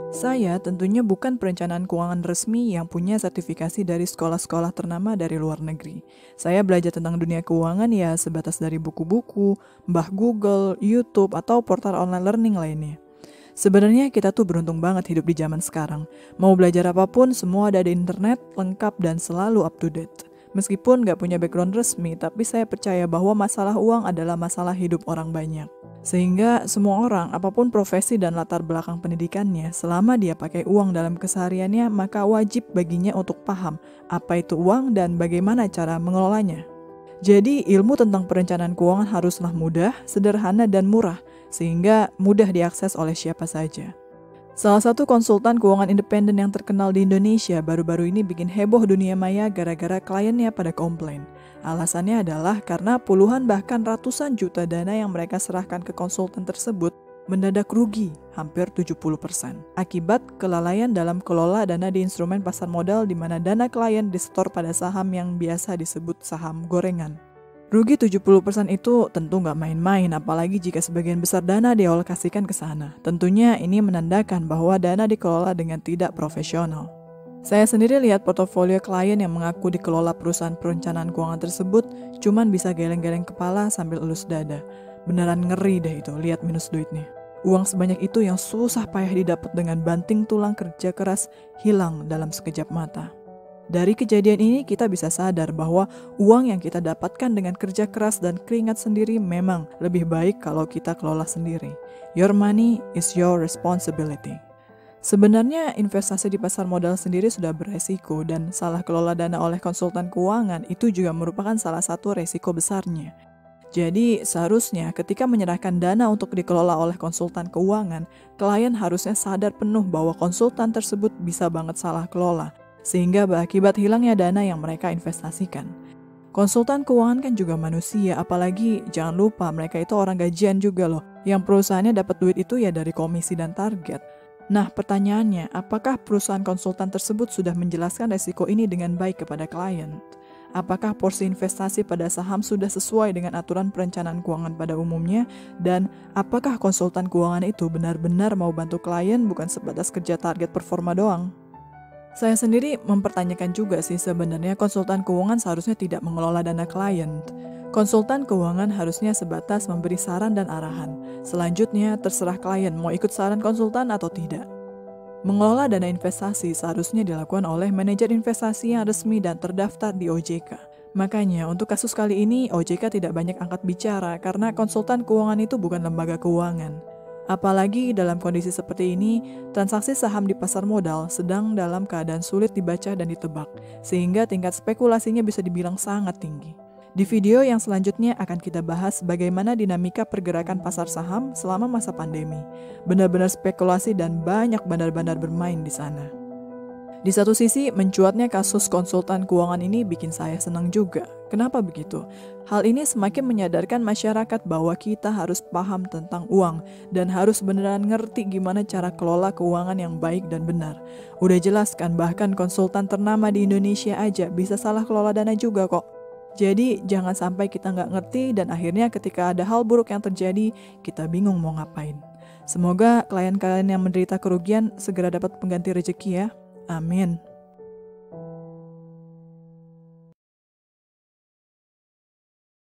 Saya tentunya bukan perencanaan keuangan resmi yang punya sertifikasi dari sekolah-sekolah ternama dari luar negeri. Saya belajar tentang dunia keuangan ya sebatas dari buku-buku, mbah Google, YouTube, atau portal online learning lainnya. Sebenarnya kita tuh beruntung banget hidup di zaman sekarang. Mau belajar apapun, semua ada di internet, lengkap dan selalu up to date. Meskipun nggak punya background resmi, tapi saya percaya bahwa masalah uang adalah masalah hidup orang banyak. Sehingga semua orang, apapun profesi dan latar belakang pendidikannya, selama dia pakai uang dalam kesehariannya, maka wajib baginya untuk paham apa itu uang dan bagaimana cara mengelolanya. Jadi ilmu tentang perencanaan keuangan haruslah mudah, sederhana, dan murah, sehingga mudah diakses oleh siapa saja. Salah satu konsultan keuangan independen yang terkenal di Indonesia baru-baru ini bikin heboh dunia maya gara-gara kliennya pada komplain. Alasannya adalah karena puluhan bahkan ratusan juta dana yang mereka serahkan ke konsultan tersebut mendadak rugi hampir 70% akibat kelalaian dalam kelola dana di instrumen pasar modal di mana dana klien disetor pada saham yang biasa disebut saham gorengan. Rugi 70% itu tentu nggak main-main, apalagi jika sebagian besar dana dialokasikan ke sana. Tentunya ini menandakan bahwa dana dikelola dengan tidak profesional. Saya sendiri lihat portofolio klien yang mengaku dikelola perusahaan perencanaan keuangan tersebut, cuman bisa geleng-geleng kepala sambil elus dada. Beneran ngeri deh itu, lihat minus duitnya. Uang sebanyak itu yang susah payah didapat dengan banting tulang kerja keras hilang dalam sekejap mata. Dari kejadian ini kita bisa sadar bahwa uang yang kita dapatkan dengan kerja keras dan keringat sendiri memang lebih baik kalau kita kelola sendiri. Your money is your responsibility. Sebenarnya investasi di pasar modal sendiri sudah beresiko dan salah kelola dana oleh konsultan keuangan itu juga merupakan salah satu resiko besarnya. Jadi seharusnya ketika menyerahkan dana untuk dikelola oleh konsultan keuangan, klien harusnya sadar penuh bahwa konsultan tersebut bisa banget salah kelola, sehingga berakibat hilangnya dana yang mereka investasikan. Konsultan keuangan kan juga manusia, apalagi jangan lupa mereka itu orang gajian juga loh, yang perusahaannya dapat duit itu ya dari komisi dan target. Nah pertanyaannya, apakah perusahaan konsultan tersebut sudah menjelaskan resiko ini dengan baik kepada klien? Apakah porsi investasi pada saham sudah sesuai dengan aturan perencanaan keuangan pada umumnya? Dan apakah konsultan keuangan itu benar-benar mau bantu klien bukan sebatas kerja target performa doang? Saya sendiri mempertanyakan juga sih sebenarnya konsultan keuangan seharusnya tidak mengelola dana klien. Konsultan keuangan harusnya sebatas memberi saran dan arahan. Selanjutnya terserah klien mau ikut saran konsultan atau tidak. Mengelola dana investasi seharusnya dilakukan oleh manajer investasi yang resmi dan terdaftar di OJK. Makanya untuk kasus kali ini OJK tidak banyak angkat bicara karena konsultan keuangan itu bukan lembaga keuangan. Apalagi dalam kondisi seperti ini, transaksi saham di pasar modal sedang dalam keadaan sulit dibaca dan ditebak, sehingga tingkat spekulasinya bisa dibilang sangat tinggi. Di video yang selanjutnya akan kita bahas bagaimana dinamika pergerakan pasar saham selama masa pandemi. Benar-benar spekulasi dan banyak bandar-bandar bermain di sana. Di satu sisi, mencuatnya kasus konsultan keuangan ini bikin saya senang juga. Kenapa begitu? Hal ini semakin menyadarkan masyarakat bahwa kita harus paham tentang uang dan harus beneran ngerti gimana cara kelola keuangan yang baik dan benar. Udah jelas kan, bahkan konsultan ternama di Indonesia aja bisa salah kelola dana juga kok. Jadi jangan sampai kita nggak ngerti dan akhirnya ketika ada hal buruk yang terjadi, kita bingung mau ngapain. Semoga klien-klien yang menderita kerugian segera dapat pengganti rezeki ya. Amin.